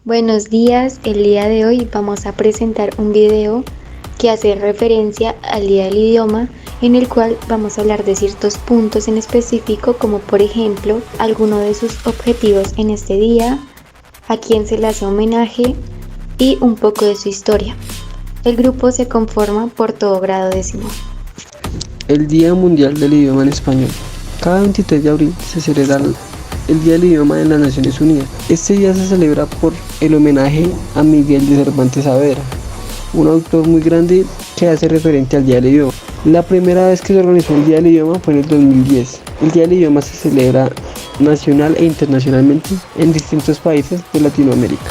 Buenos días, el día de hoy vamos a presentar un video que hace referencia al Día del Idioma, en el cual vamos a hablar de ciertos puntos en específico, como por ejemplo alguno de sus objetivos en este día, a quién se le hace homenaje y un poco de su historia. El grupo se conforma por todo grado décimo. El Día Mundial del Idioma en Español. Cada 23 de abril se celebra el Día del Idioma en las Naciones Unidas. Este día se celebra por el homenaje a Miguel de Cervantes Saavedra, un autor muy grande que hace referente al Día del Idioma. La primera vez que se organizó el Día del Idioma fue en el 2010. El Día del Idioma se celebra nacional e internacionalmente en distintos países de Latinoamérica.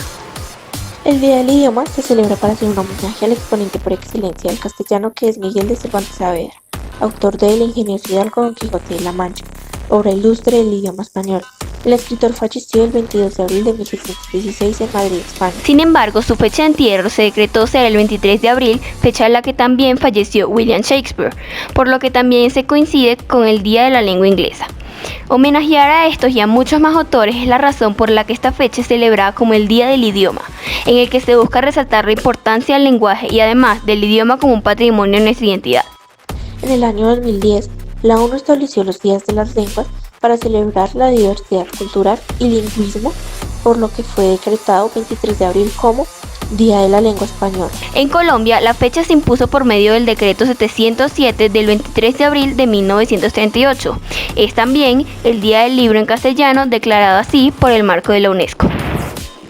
El Día del Idioma se celebra para hacer un homenaje al exponente por excelencia del castellano, que es Miguel de Cervantes Saavedra, autor de El ingenioso hidalgo Don Quijote de la Mancha, obra ilustre del idioma español. El escritor falleció el 22 de abril de 1616 en Madrid, España. Sin embargo, su fecha de entierro se decretó ser el 23 de abril, fecha en la que también falleció William Shakespeare, por lo que también se coincide con el Día de la Lengua Inglesa. Homenajear a estos y a muchos más autores es la razón por la que esta fecha es celebrada como el Día del Idioma, en el que se busca resaltar la importancia del lenguaje y además del idioma como un patrimonio de nuestra identidad. En el año 2010, la ONU estableció los días de las lenguas para celebrar la diversidad cultural y lingüismo, por lo que fue decretado 23 de abril como Día de la Lengua Española. En Colombia, la fecha se impuso por medio del decreto 707 del 23 de abril de 1938. Es también el Día del Libro en castellano, declarado así por el marco de la UNESCO.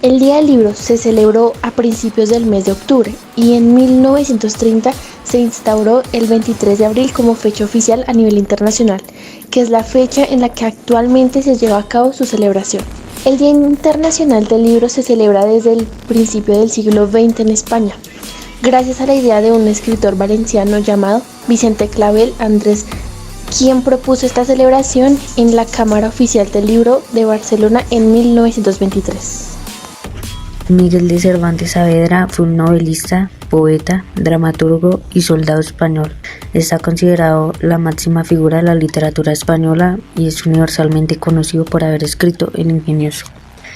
El Día del Libro se celebró a principios del mes de octubre y en 1930 se instauró el 23 de abril como fecha oficial a nivel internacional, que es la fecha en la que actualmente se lleva a cabo su celebración. El Día Internacional del Libro se celebra desde el principio del siglo XX en España, gracias a la idea de un escritor valenciano llamado Vicente Clavel Andrés, quien propuso esta celebración en la Cámara Oficial del Libro de Barcelona en 1923. Miguel de Cervantes Saavedra fue un novelista, poeta, dramaturgo y soldado español. Está considerado la máxima figura de la literatura española y es universalmente conocido por haber escrito El ingenioso.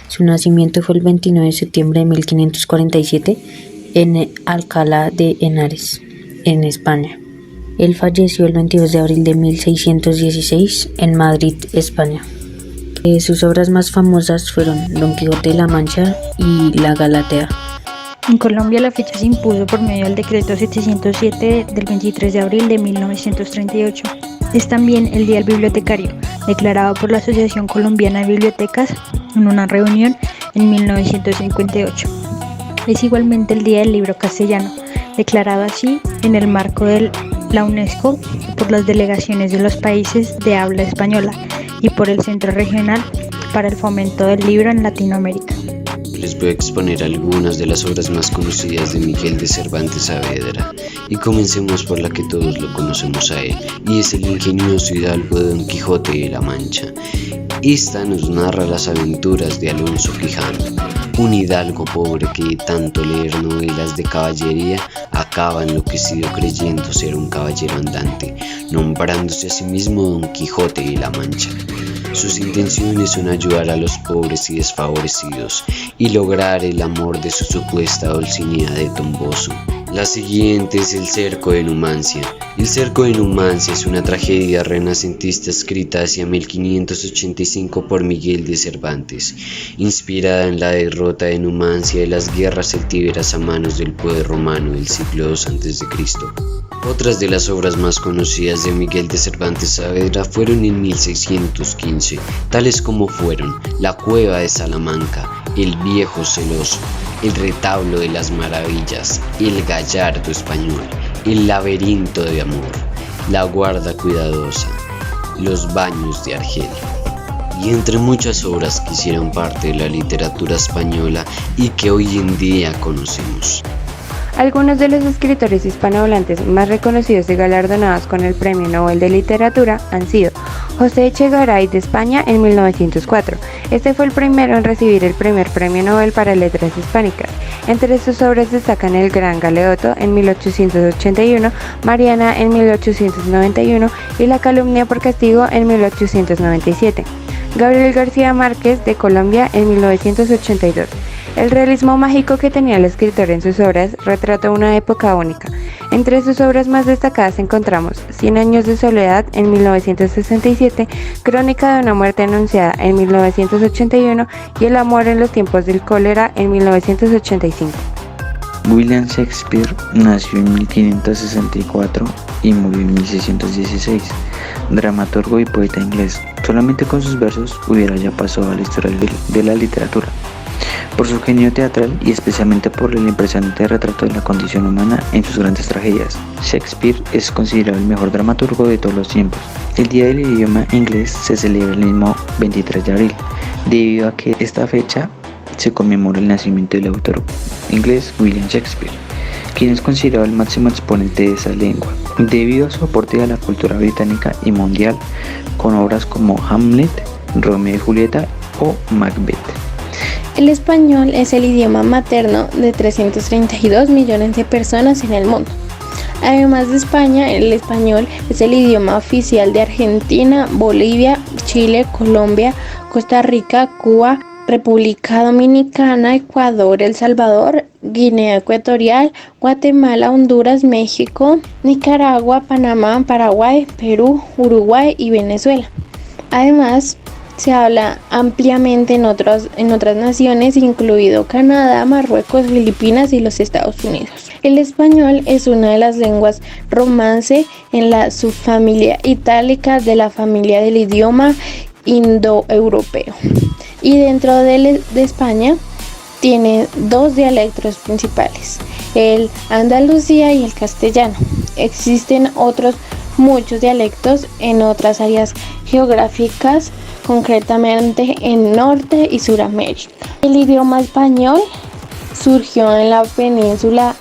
Su nacimiento fue el 29 de septiembre de 1547 en Alcalá de Henares, en España. Él falleció el 22 de abril de 1616 en Madrid, España. Sus obras más famosas fueron Don Quijote de la Mancha y La Galatea. En Colombia la fecha se impuso por medio del decreto 707 del 23 de abril de 1938. Es también el Día del Bibliotecario, declarado por la Asociación Colombiana de Bibliotecas en una reunión en 1958. Es igualmente el Día del Libro Castellano, declarado así en el marco de la UNESCO por las delegaciones de los países de habla española y por el Centro Regional para el Fomento del Libro en Latinoamérica. Les voy a exponer algunas de las obras más conocidas de Miguel de Cervantes Saavedra, y comencemos por la que todos lo conocemos a él, y es El ingenioso hidalgo de Don Quijote de la Mancha. Esta nos narra las aventuras de Alonso Quijano, un hidalgo pobre que de tanto leer novelas de caballería acaba enloquecido creyendo ser un caballero andante, nombrándose a sí mismo Don Quijote de la Mancha. Sus intenciones son ayudar a los pobres y desfavorecidos y lograr el amor de su supuesta Dulcinea de Tomboso. La siguiente es El cerco de Numancia. El cerco de Numancia es una tragedia renacentista escrita hacia 1585 por Miguel de Cervantes, inspirada en la derrota de Numancia de las guerras celtíberas a manos del poder romano del siglo II a.C. Otras de las obras más conocidas de Miguel de Cervantes Saavedra fueron en 1615, tales como fueron La cueva de Salamanca, El viejo celoso, El retablo de las maravillas, El gallardo español, El laberinto de amor, La guarda cuidadosa, Los baños de Argel, y entre muchas obras que hicieron parte de la literatura española y que hoy en día conocemos. Algunos de los escritores hispanohablantes más reconocidos y galardonados con el Premio Nobel de Literatura han sido José Echegaray de España en 1904. Este fue el primero en recibir el primer Premio Nobel para Letras Hispánicas. Entre sus obras destacan El Gran Galeoto en 1881, Mariana en 1891 y La calumnia por castigo en 1897. Gabriel García Márquez de Colombia en 1982. El realismo mágico que tenía el escritor en sus obras retrató una época única. Entre sus obras más destacadas encontramos 100 años de soledad en 1967, Crónica de una muerte anunciada en 1981 y El amor en los tiempos del cólera en 1985. William Shakespeare nació en 1564 y murió en 1616, dramaturgo y poeta inglés. Solamente con sus versos hubiera ya pasado a la historia de la literatura, por su genio teatral y especialmente por el impresionante retrato de la condición humana en sus grandes tragedias. Shakespeare es considerado el mejor dramaturgo de todos los tiempos. El Día del Idioma Inglés se celebra el mismo 23 de abril, debido a que esta fecha se conmemora el nacimiento del autor inglés William Shakespeare, quien es considerado el máximo exponente de esa lengua, debido a su aporte a la cultura británica y mundial con obras como Hamlet, Romeo y Julieta o Macbeth. El español es el idioma materno de 332 millones de personas en el mundo. Además de España, el español es el idioma oficial de Argentina, Bolivia, Chile, Colombia, Costa Rica, Cuba, República Dominicana, Ecuador, El Salvador, Guinea Ecuatorial, Guatemala, Honduras, México, Nicaragua, Panamá, Paraguay, Perú, Uruguay y Venezuela. Además, se habla ampliamente en otras naciones, incluido Canadá, Marruecos, Filipinas y los Estados Unidos. El español es una de las lenguas romance en la subfamilia itálica de la familia del idioma indoeuropeo. Y dentro de España tiene dos dialectos principales, el Andalucía y el castellano. Existen otros muchos dialectos en otras áreas geográficas, concretamente en Norte y Suramérica. El idioma español surgió en la península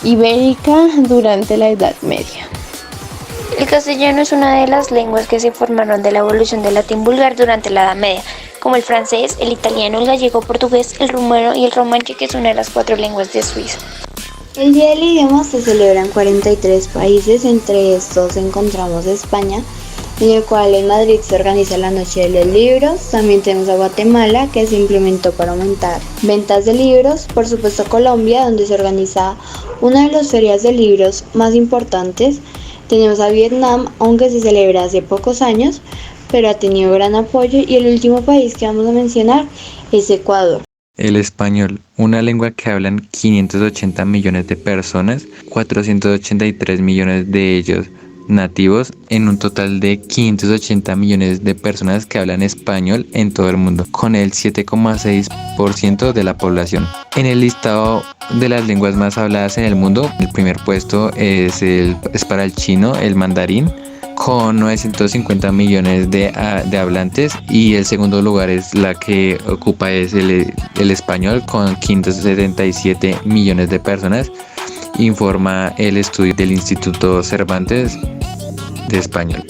ibérica durante la Edad Media. El castellano es una de las lenguas que se formaron de la evolución del latín vulgar durante la Edad Media, como el francés, el italiano, el gallego, portugués, el rumano y el romanche, que es una de las 4 lenguas de Suiza. El Día del Idioma se celebra en 43 países, entre estos encontramos España, en el cual en Madrid se organiza la Noche de los Libros. También tenemos a Guatemala, que se implementó para aumentar ventas de libros. Por supuesto Colombia, donde se organiza una de las ferias de libros más importantes. Tenemos a Vietnam, aunque se celebra hace pocos años, pero ha tenido gran apoyo. Y el último país que vamos a mencionar es Ecuador. El español, una lengua que hablan 580 millones de personas, 483 millones de ellos nativos, en un total de 580 millones de personas que hablan español en todo el mundo, con el 7,6% de la población. En el listado de las lenguas más habladas en el mundo, el primer puesto es para el chino, el mandarín, con 950 millones de hablantes, y el segundo lugar es la que ocupa es el español con 577 millones de personas, informa el estudio del Instituto Cervantes de Español.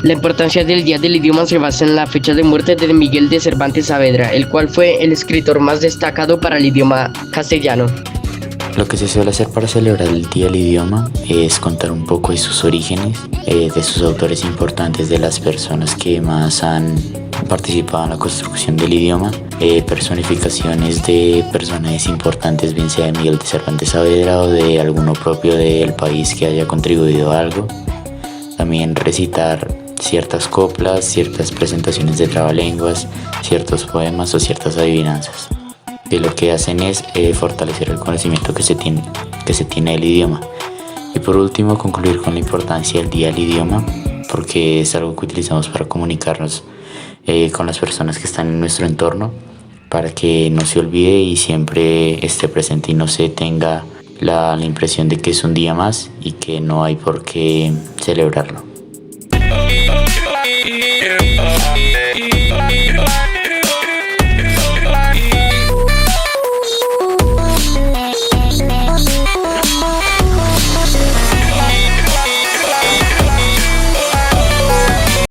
La importancia del Día del Idioma se basa en la fecha de muerte de Miguel de Cervantes Saavedra, el cual fue el escritor más destacado para el idioma castellano. Lo que se suele hacer para celebrar el Día del Idioma es contar un poco de sus orígenes, de sus autores importantes, de las personas que más han participado en la construcción del idioma, personificaciones de personajes importantes, bien sea de Miguel de Cervantes Saavedra o de alguno propio del país que haya contribuido a algo. También recitar ciertas coplas, ciertas presentaciones de trabalenguas, ciertos poemas o ciertas adivinanzas, que lo que hacen es fortalecer el conocimiento que se tiene del idioma. Y por último, concluir con la importancia del Día del Idioma, porque es algo que utilizamos para comunicarnos con las personas que están en nuestro entorno, para que no se olvide y siempre esté presente y no se tenga la impresión de que es un día más y que no hay por qué celebrarlo.